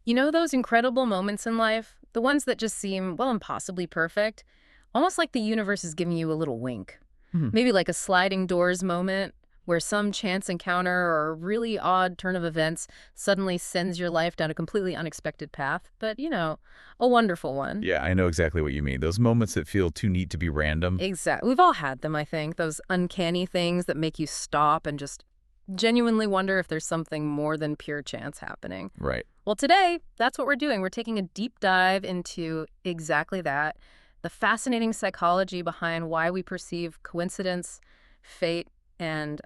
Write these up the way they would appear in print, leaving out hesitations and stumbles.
You know those incredible moments in life? The ones that just seem, well, impossibly perfect? Almost like the universe is giving you a little wink. Hmm. Maybe like a sliding doors moment where some chance encounter or really odd turn of events suddenly sends your life down a completely unexpected path, but, a wonderful one. Yeah, I know exactly what you mean. Those moments that feel too neat to be random. Exactly. We've all had them, I think. Those uncanny things that make you stop and just genuinely wonder if there's something more than pure chance happening. Right. Well, today, that's what we're doing. We're taking a deep dive into exactly that, the fascinating psychology behind why we perceive coincidence, fate, and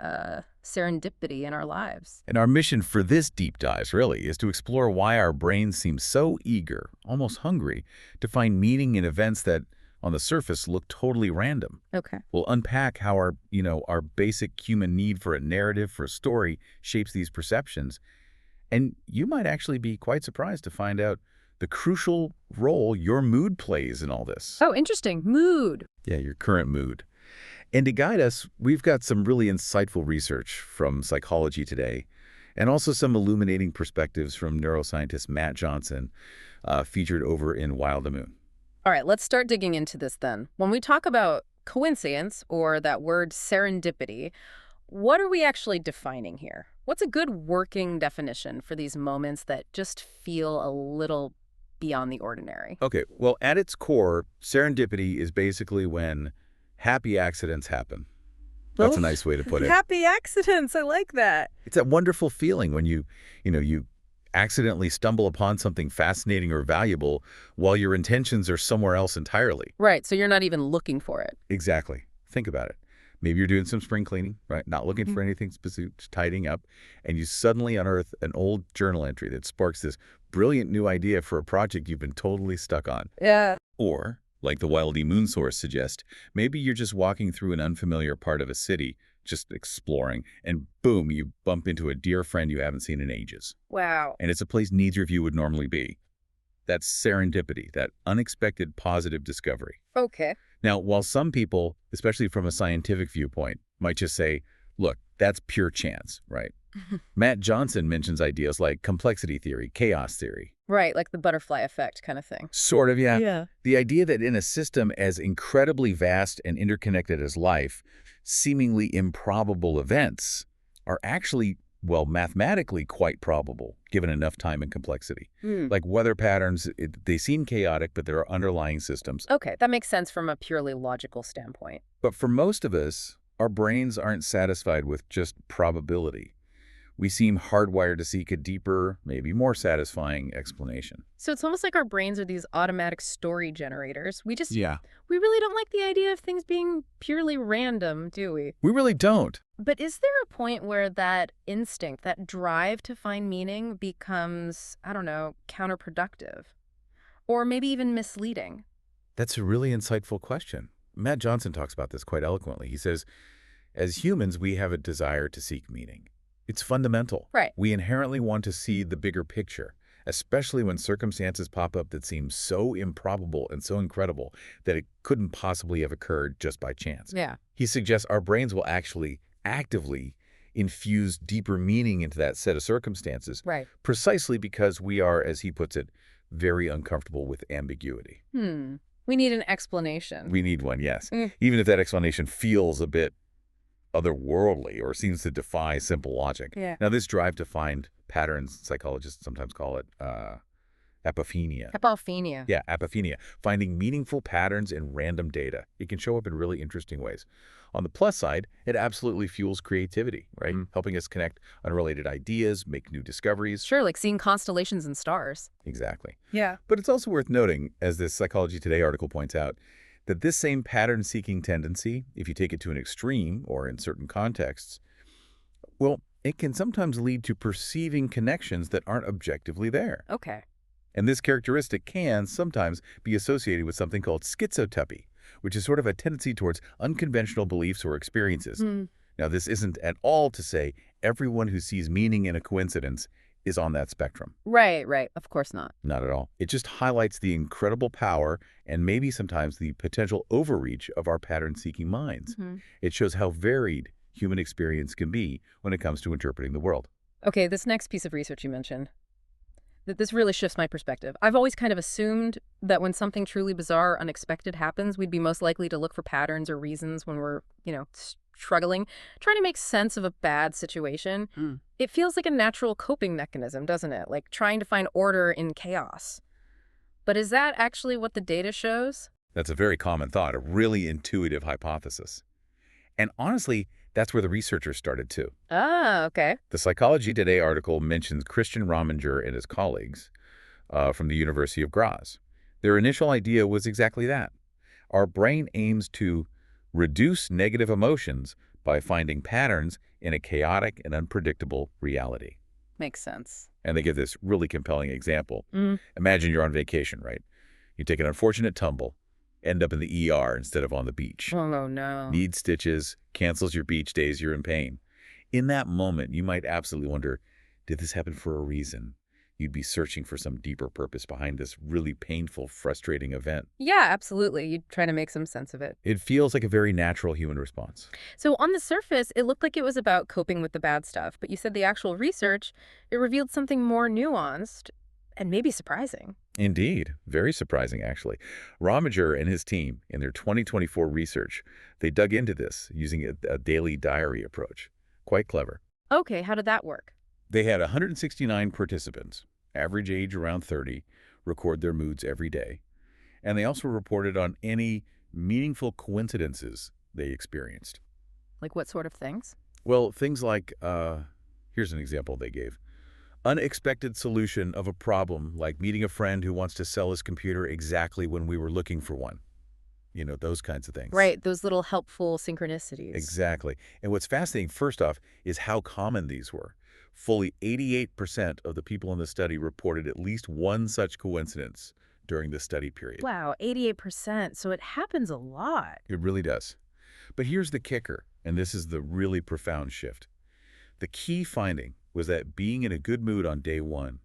serendipity in our lives. And our mission for this deep dive, really, is to explore why our brains seem so eager, almost hungry, to find meaning in events that, on the surface, look totally random. Okay. We'll unpack how our basic human need for a narrative, for a story, shapes these perceptions. And you might actually be quite surprised to find out the crucial role your mood plays in all this. Oh, interesting. Mood. Yeah, your current mood. And to guide us, we've got some really insightful research from Psychology Today, and also some illuminating perspectives from neuroscientist Matt Johnson, featured over in Wild the Moon. All right, let's start digging into this then. When we talk about coincidence, or that word serendipity, what are we actually defining here? What's a good working definition for these moments that just feel a little beyond the ordinary? Okay, well, at its core, serendipity is basically when happy accidents happen. That's a Oh, nice way to put it. happy accidents. I like that. It's that wonderful feeling when you accidentally stumble upon something fascinating or valuable while your intentions are somewhere else entirely. Right, so you're not even looking for it. Exactly. Think about it. Maybe you're doing some spring cleaning, right? Not looking for anything specific, just tidying up, and you suddenly unearth an old journal entry that sparks this brilliant new idea for a project you've been totally stuck on. Yeah. Or, like the Wildy Moon source suggests, maybe you're just walking through an unfamiliar part of a city, just exploring, and boom, you bump into a dear friend you haven't seen in ages. Wow. And it's a place neither of you would normally be. That's serendipity, that unexpected positive discovery. Okay. Now, while some people, especially from a scientific viewpoint, might just say, look, that's pure chance, right? Matt Johnson mentions ideas like complexity theory, chaos theory. Right, like the butterfly effect kind of thing. Sort of, yeah. Yeah. The idea that in a system as incredibly vast and interconnected as life, seemingly improbable events are actually, well, mathematically quite probable, given enough time and complexity. Like weather patterns, they seem chaotic, but there are underlying systems. Okay, that makes sense from a purely logical standpoint. But for most of us, our brains aren't satisfied with just probability. We seem hardwired to seek a deeper, maybe more satisfying explanation. So it's almost like our brains are these automatic story generators. Yeah. We really don't like the idea of things being purely random, do we? We really don't. But is there a point where that instinct, that drive to find meaning becomes, I don't know, counterproductive? Or maybe even misleading? That's a really insightful question. Matt Johnson talks about this quite eloquently. He says, as humans, we have a desire to seek meaning. It's fundamental. Right. We inherently want to see the bigger picture, especially when circumstances pop up that seem so improbable and so incredible that it couldn't possibly have occurred just by chance. Yeah. He suggests our brains will actually actively infuse deeper meaning into that set of circumstances, Right. precisely because we are, as he puts it, very uncomfortable with ambiguity. We need an explanation. We need one, yes. Mm. Even if that explanation feels a bit otherworldly or seems to defy simple logic. Yeah. Now, this drive to find patterns, psychologists sometimes call it apophenia. Apophenia. Yeah, apophenia. Finding meaningful patterns in random data. It can show up in really interesting ways. On the plus side, it absolutely fuels creativity, right? Helping us connect unrelated ideas, make new discoveries. Sure, like seeing constellations and stars. Exactly. Yeah. But it's also worth noting, as this Psychology Today article points out, that this same pattern-seeking tendency, if you take it to an extreme or in certain contexts, well, it can sometimes lead to perceiving connections that aren't objectively there. Okay. And this characteristic can sometimes be associated with something called schizotypy, which is sort of a tendency towards unconventional beliefs or experiences. Now, this isn't at all to say everyone who sees meaning in a coincidence is on that spectrum. Right. Of course not. Not at all. It just highlights the incredible power and maybe sometimes the potential overreach of our pattern-seeking minds. It shows how varied human experience can be when it comes to interpreting the world. Okay, this next piece of research you mentioned. This really shifts my perspective. I've always kind of assumed that when something truly bizarre or unexpected happens, we'd be most likely to look for patterns or reasons when we're, struggling, trying to make sense of a bad situation. Hmm. It feels like a natural coping mechanism, doesn't it? Like trying to find order in chaos. But is that actually what the data shows? That's a very common thought, a really intuitive hypothesis. And honestly, that's where the researchers started too. Ah, okay. The Psychology Today article mentions Christian Rominger and his colleagues from the University of Graz. Their initial idea was exactly that. Our brain aims to reduce negative emotions by finding patterns in a chaotic and unpredictable reality. Makes sense. And they give this really compelling example. Mm. Imagine you're on vacation, right? You take an unfortunate tumble, end up in the ER instead of on the beach. Oh, no. Need stitches, cancels your beach days, you're in pain. In that moment, you might absolutely wonder, did this happen for a reason? You'd be searching for some deeper purpose behind this really painful, frustrating event. Yeah, absolutely. You'd try to make some sense of it. It feels like a very natural human response. So on the surface, it looked like it was about coping with the bad stuff, but you said the actual research, it revealed something more nuanced and maybe surprising. Indeed. Very surprising, actually. Rominger and his team, in their 2024 research, they dug into this using a daily diary approach. Quite clever. Okay, how did that work? They had 169 participants, average age around 30, record their moods every day. And they also reported on any meaningful coincidences they experienced. Like what sort of things? Well, things like, here's an example they gave. Unexpected solution of a problem, like meeting a friend who wants to sell his computer exactly when we were looking for one. Those kinds of things. Right, those little helpful synchronicities. Exactly. And what's fascinating, first off, is how common these were. Fully 88% of the people in the study reported at least one such coincidence during the study period. Wow, 88%. So it happens a lot. It really does. But here's the kicker, and this is the really profound shift. The key finding was that being in a good mood on day one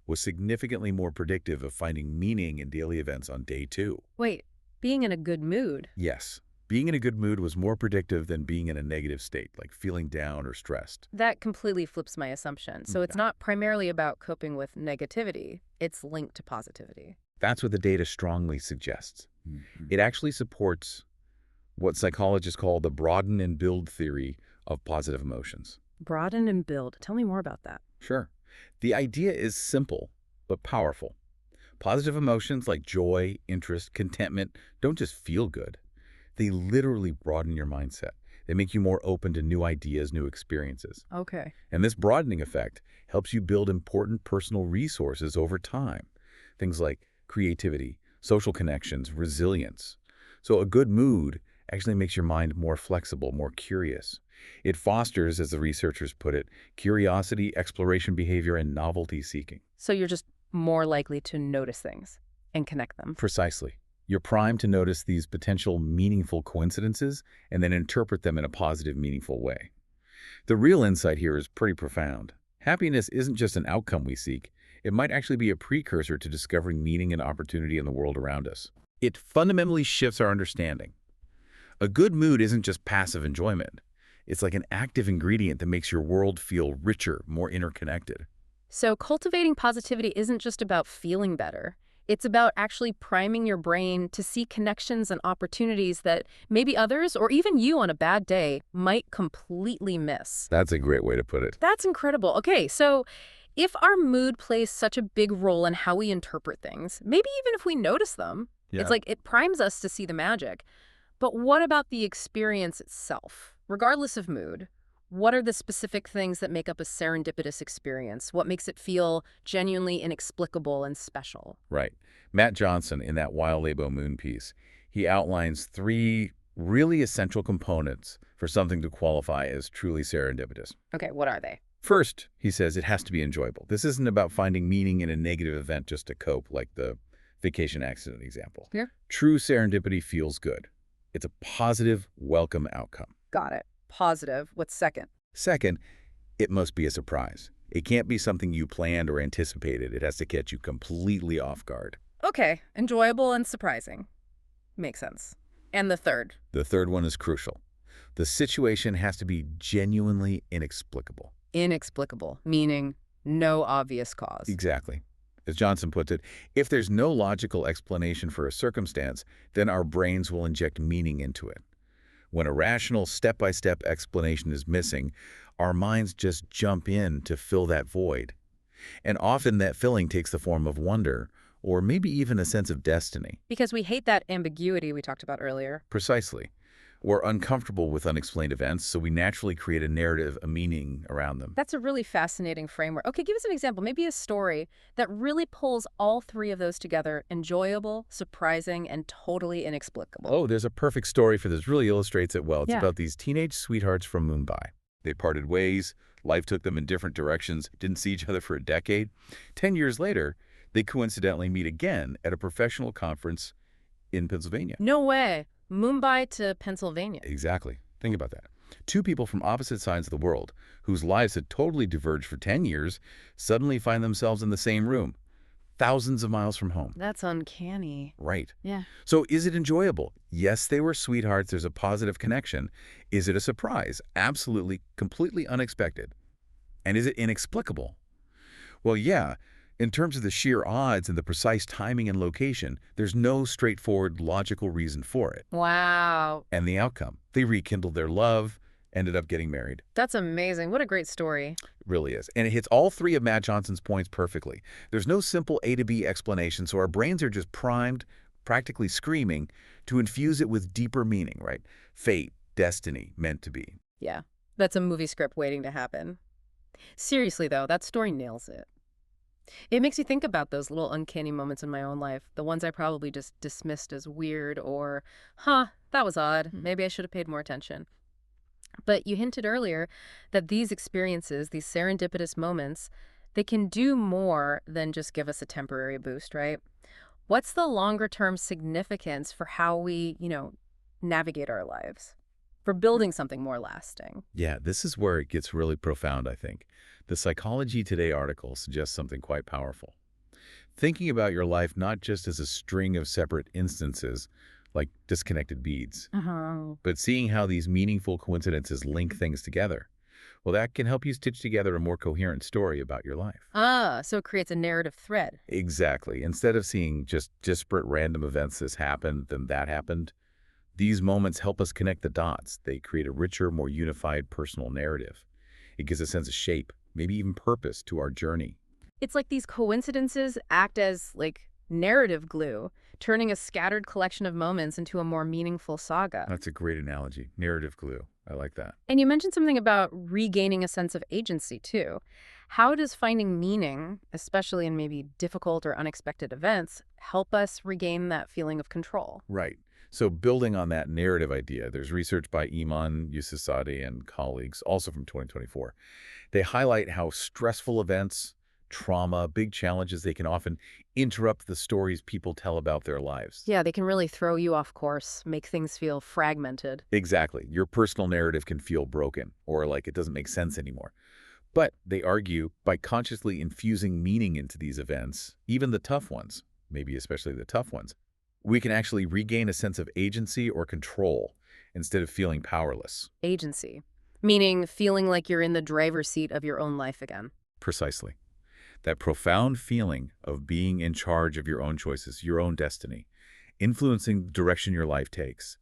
was significantly more predictive of finding meaning in daily events on day two. Wait, being in a good mood? Yes, being in a good mood was more predictive than being in a negative state, like feeling down or stressed. That completely flips my assumption. So it's Yeah. not primarily about coping with negativity, it's linked to positivity. That's what the data strongly suggests. It actually supports what psychologists call the broaden and build theory of positive emotions. Broaden and build. Tell me more about that. Sure. The idea is simple, but powerful. Positive emotions like joy, interest, contentment don't just feel good. They literally broaden your mindset. They make you more open to new ideas, new experiences. Okay. And this broadening effect helps you build important personal resources over time. Things like creativity, social connections, resilience. So a good mood actually makes your mind more flexible, more curious. It fosters, as the researchers put it, curiosity, exploration behavior, and novelty seeking. So you're just more likely to notice things and connect them. Precisely. You're primed to notice these potential meaningful coincidences and then interpret them in a positive, meaningful way. The real insight here is pretty profound. Happiness isn't just an outcome we seek. It might actually be a precursor to discovering meaning and opportunity in the world around us. It fundamentally shifts our understanding. A good mood isn't just passive enjoyment. It's like an active ingredient that makes your world feel richer, more interconnected. So cultivating positivity isn't just about feeling better. It's about actually priming your brain to see connections and opportunities that maybe others, or even you on a bad day, might completely miss. That's a great way to put it. That's incredible. Okay, so if our mood plays such a big role in how we interpret things, maybe even if we notice them, it's like it primes us to see the magic. But what about the experience itself? Regardless of mood, what are the specific things that make up a serendipitous experience? What makes it feel genuinely inexplicable and special? Right. Matt Johnson, in that Wild Labo Moon piece, he outlines 3 really essential components for something to qualify as truly serendipitous. Okay, what are they? First, he says it has to be enjoyable. This isn't about finding meaning in a negative event just to cope, like the vacation accident example. Yeah. True serendipity feels good. It's a positive, welcome outcome. Got it. Positive. What's second? Second, it must be a surprise. It can't be something you planned or anticipated. It has to catch you completely off guard. Okay, enjoyable and surprising. Makes sense. And the third? The third one is crucial. The situation has to be genuinely inexplicable. Inexplicable, meaning no obvious cause. Exactly. As Johnson puts it, if there's no logical explanation for a circumstance, then our brains will inject meaning into it. When a rational, step-by-step explanation is missing, our minds just jump in to fill that void. And often that filling takes the form of wonder, or maybe even a sense of destiny. Because we hate that ambiguity we talked about earlier. Precisely. We're uncomfortable with unexplained events, so we naturally create a narrative, a meaning around them. That's a really fascinating framework. Okay, give us an example, maybe a story that really pulls all three of those together: enjoyable, surprising, and totally inexplicable. Oh, there's a perfect story for this. Really illustrates it well. It's Yeah. about these teenage sweethearts from Mumbai. They parted ways. Life took them in different directions, didn't see each other for a decade. 10 years later, they coincidentally meet again at a professional conference in Pennsylvania. No way. Mumbai to Pennsylvania. Exactly. Think about that. Two people from opposite sides of the world, whose lives had totally diverged for 10 years, suddenly find themselves in the same room, thousands of miles from home. That's uncanny. Right. Yeah. So is it enjoyable? Yes, they were sweethearts. There's a positive connection. Is it a surprise? Absolutely, completely unexpected. And is it inexplicable? Well, yeah. In terms of the sheer odds and the precise timing and location, there's no straightforward logical reason for it. Wow. And the outcome, they rekindled their love, ended up getting married. That's amazing. What a great story. It really is. And it hits all three of Matt Johnson's points perfectly. There's no simple A to B explanation, so our brains are just primed, practically screaming, to infuse it with deeper meaning, right? Fate, destiny, meant to be. Yeah. That's a movie script waiting to happen. Seriously, though, that story nails it. It makes you think about those little uncanny moments in my own life, the ones I probably just dismissed as weird or, that was odd. Maybe I should have paid more attention. But you hinted earlier that these experiences, these serendipitous moments, they can do more than just give us a temporary boost, right? What's the longer term significance for how we, navigate our lives, for building something more lasting? Yeah, this is where it gets really profound, I think. The Psychology Today article suggests something quite powerful. Thinking about your life not just as a string of separate instances, like disconnected beads, but seeing how these meaningful coincidences link things together. Well, that can help you stitch together a more coherent story about your life. So it creates a narrative thread. Exactly. Instead of seeing just disparate random events, this happened, then that happened, these moments help us connect the dots. They create a richer, more unified personal narrative. It gives a sense of shape, maybe even purpose to our journey. It's like these coincidences act as, narrative glue, turning a scattered collection of moments into a more meaningful saga. That's a great analogy. Narrative glue. I like that. And you mentioned something about regaining a sense of agency, too. How does finding meaning, especially in maybe difficult or unexpected events, help us regain that feeling of control? Right. So building on that narrative idea, there's research by Iman Yousafzadeh and colleagues, also from 2024. They highlight how stressful events, trauma, big challenges, they can often interrupt the stories people tell about their lives. Yeah, they can really throw you off course, make things feel fragmented. Exactly. Your personal narrative can feel broken or like it doesn't make sense anymore. But they argue by consciously infusing meaning into these events, even the tough ones, maybe especially the tough ones, we can actually regain a sense of agency or control instead of feeling powerless. Agency, meaning feeling like you're in the driver's seat of your own life again. Precisely. That profound feeling of being in charge of your own choices, your own destiny, influencing the direction your life takes.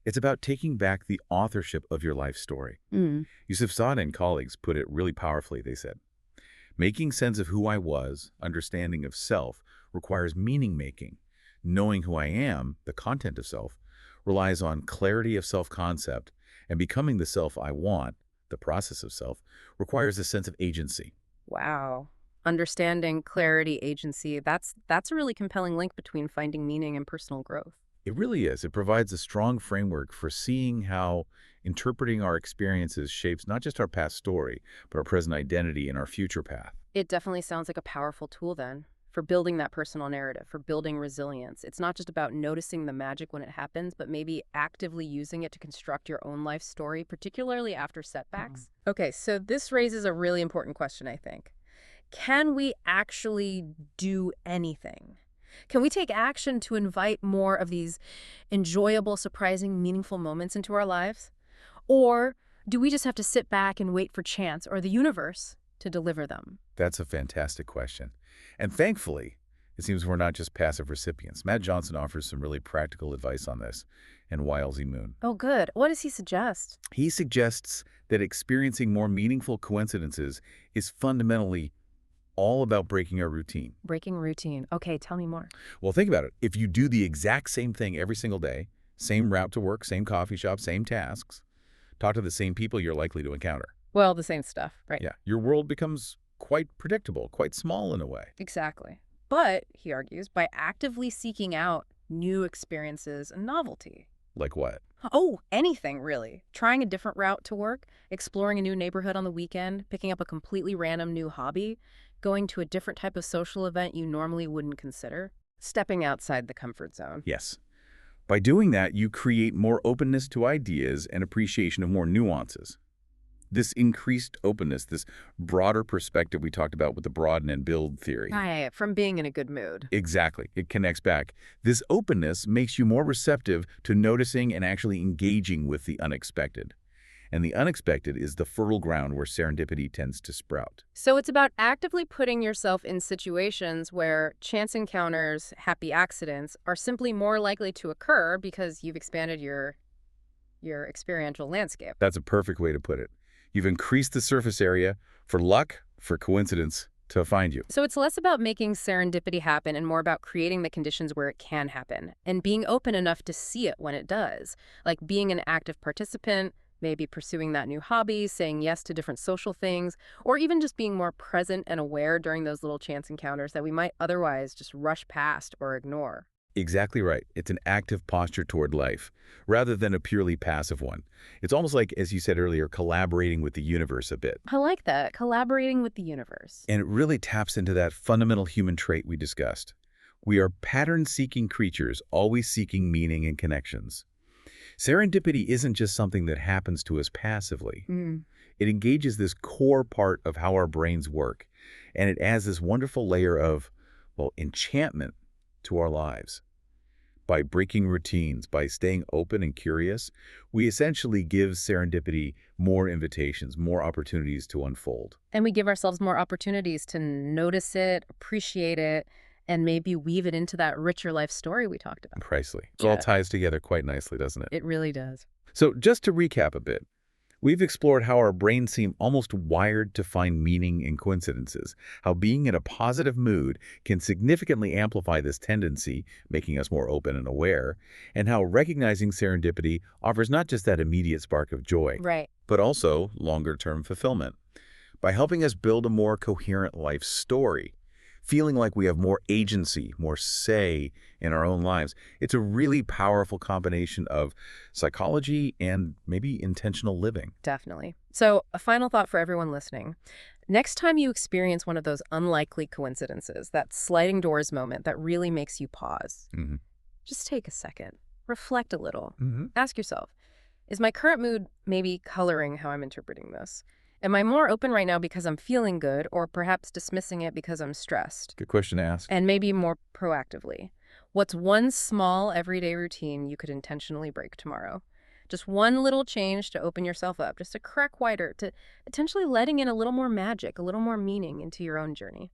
It's about taking back the authorship of your life story. Yousafzadeh and colleagues put it really powerfully. They said, making sense of who I was, understanding of self, requires meaning-making. Knowing who I am, the content of self, relies on clarity of self-concept, and becoming the self I want, the process of self, requires a sense of agency. Wow. Understanding, clarity, agency, that's a really compelling link between finding meaning and personal growth. It really is. It provides a strong framework for seeing how interpreting our experiences shapes not just our past story, but our present identity and our future path. It definitely sounds like a powerful tool then for building that personal narrative, for building resilience. It's not just about noticing the magic when it happens, but maybe actively using it to construct your own life story, particularly after setbacks. Okay, so this raises a really important question, I think. Can we actually do anything? Can we take action to invite more of these enjoyable, surprising, meaningful moments into our lives? Or do we just have to sit back and wait for chance or the universe to deliver them? That's a fantastic question. And thankfully, it seems we're not just passive recipients. Matt Johnson offers some really practical advice on this in Wild's Moon. Oh, good. What does he suggest? He suggests that experiencing more meaningful coincidences is fundamentally all about breaking our routine. Breaking routine. Okay, tell me more. Well, think about it. If you do the exact same thing every single day, same route to work, same coffee shop, same tasks, talk to the same people you're likely to encounter. Well, the same stuff, right? Yeah, your world becomes quite predictable, quite small in a way. Exactly. But, he argues, by actively seeking out new experiences and novelty. Like what? Oh, anything, really. Trying a different route to work, exploring a new neighborhood on the weekend, picking up a completely random new hobby, going to a different type of social event you normally wouldn't consider, stepping outside the comfort zone. Yes. By doing that, you create more openness to ideas and appreciation of more nuances. This increased openness, this broader perspective we talked about with the broaden and build theory. Right, from being in a good mood. Exactly. It connects back. This openness makes you more receptive to noticing and actually engaging with the unexpected. And the unexpected is the fertile ground where serendipity tends to sprout. So it's about actively putting yourself in situations where chance encounters, happy accidents, are simply more likely to occur because you've expanded your experiential landscape. That's a perfect way to put it. You've increased the surface area for luck, for coincidence, to find you. So it's less about making serendipity happen and more about creating the conditions where it can happen and being open enough to see it when it does, like being an active participant, maybe pursuing that new hobby, saying yes to different social things, or even just being more present and aware during those little chance encounters that we might otherwise just rush past or ignore. Exactly right. It's an active posture toward life, rather than a purely passive one. It's almost like, as you said earlier, collaborating with the universe a bit. I like that, collaborating with the universe. And it really taps into that fundamental human trait we discussed. We are pattern-seeking creatures, always seeking meaning and connections. Serendipity isn't just something that happens to us passively. It engages this core part of how our brains work, and it adds this wonderful layer of, well, enchantment to our lives. By breaking routines, by staying open and curious, we essentially give serendipity more invitations, more opportunities to unfold. And we give ourselves more opportunities to notice it, appreciate it, and maybe weave it into that richer life story we talked about. Precisely. It Yeah. all ties together quite nicely, doesn't it? It really does. So just to recap a bit, we've explored how our brains seem almost wired to find meaning in coincidences, how being in a positive mood can significantly amplify this tendency, making us more open and aware, and how recognizing serendipity offers not just that immediate spark of joy, Right. but also longer-term fulfillment. By helping us build a more coherent life story, feeling like we have more agency, more say in our own lives. It's a really powerful combination of psychology and maybe intentional living. Definitely. So, a final thought for everyone listening. Next time you experience one of those unlikely coincidences, that sliding doors moment that really makes you pause, just take a second, reflect a little, ask yourself, is my current mood maybe coloring how I'm interpreting this? Am I more open right now because I'm feeling good, or perhaps dismissing it because I'm stressed? Good question to ask. And maybe more proactively, what's one small everyday routine you could intentionally break tomorrow? Just one little change to open yourself up, just a crack wider, to potentially letting in a little more magic, a little more meaning into your own journey.